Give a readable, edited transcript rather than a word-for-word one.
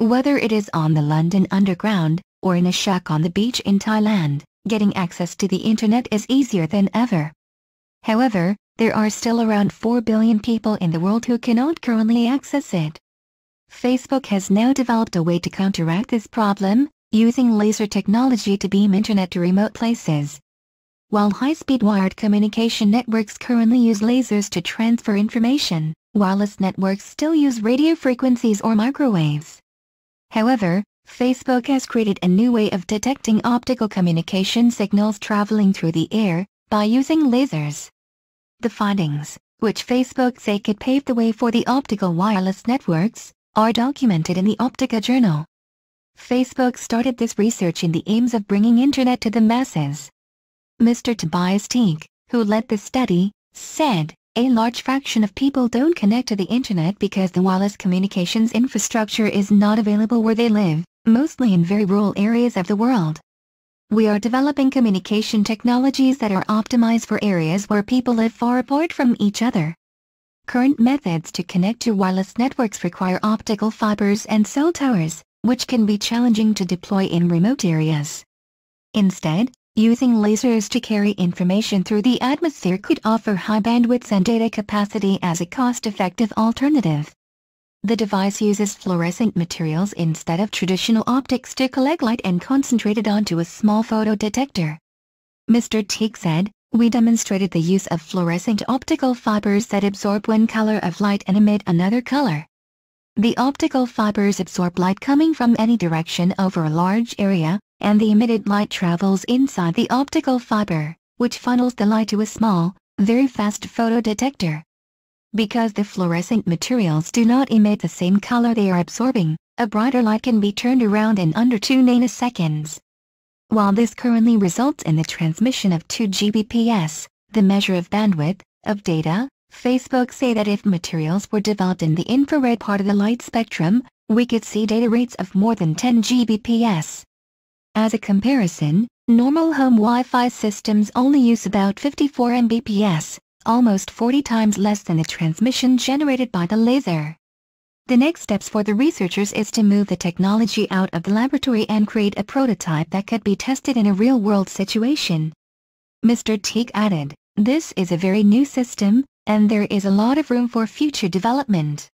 Whether it is on the London Underground, or in a shack on the beach in Thailand, getting access to the internet is easier than ever. However, there are still around 4 billion people in the world who cannot currently access it. Facebook has now developed a way to counteract this problem, using laser technology to beam internet to remote places. While high-speed wired communication networks currently use lasers to transfer information, wireless networks still use radio frequencies or microwaves. However, Facebook has created a new way of detecting optical communication signals traveling through the air, by using lasers. The findings, which Facebook say could pave the way for the optical wireless networks, are documented in the Optica journal. Facebook started this research in the aims of bringing internet to the masses. Mr. Tobias Teague, who led the study, said, "A large fraction of people don't connect to the internet because the wireless communications infrastructure is not available where they live, mostly in very rural areas of the world. We are developing communication technologies that are optimized for areas where people live far apart from each other. Current methods to connect to wireless networks require optical fibers and cell towers, which can be challenging to deploy in remote areas. Instead, using lasers to carry information through the atmosphere could offer high bandwidth and data capacity as a cost-effective alternative. The device uses fluorescent materials instead of traditional optics to collect light and concentrate it onto a small photodetector." Mr. Teague said, "We demonstrated the use of fluorescent optical fibers that absorb one color of light and emit another color. The optical fibers absorb light coming from any direction over a large area, and the emitted light travels inside the optical fiber, which funnels the light to a small, very fast photodetector. Because the fluorescent materials do not emit the same color they are absorbing, a brighter light can be turned around in under 2 nanoseconds. While this currently results in the transmission of 2 Gbps, the measure of bandwidth, of data, Facebook say that if materials were developed in the infrared part of the light spectrum, we could see data rates of more than 10 Gbps. As a comparison, normal home Wi-Fi systems only use about 54 Mbps, almost 40 times less than the transmission generated by the laser. The next steps for the researchers is to move the technology out of the laboratory and create a prototype that could be tested in a real-world situation." Mr. Teague added, "This is a very new system, and there is a lot of room for future development."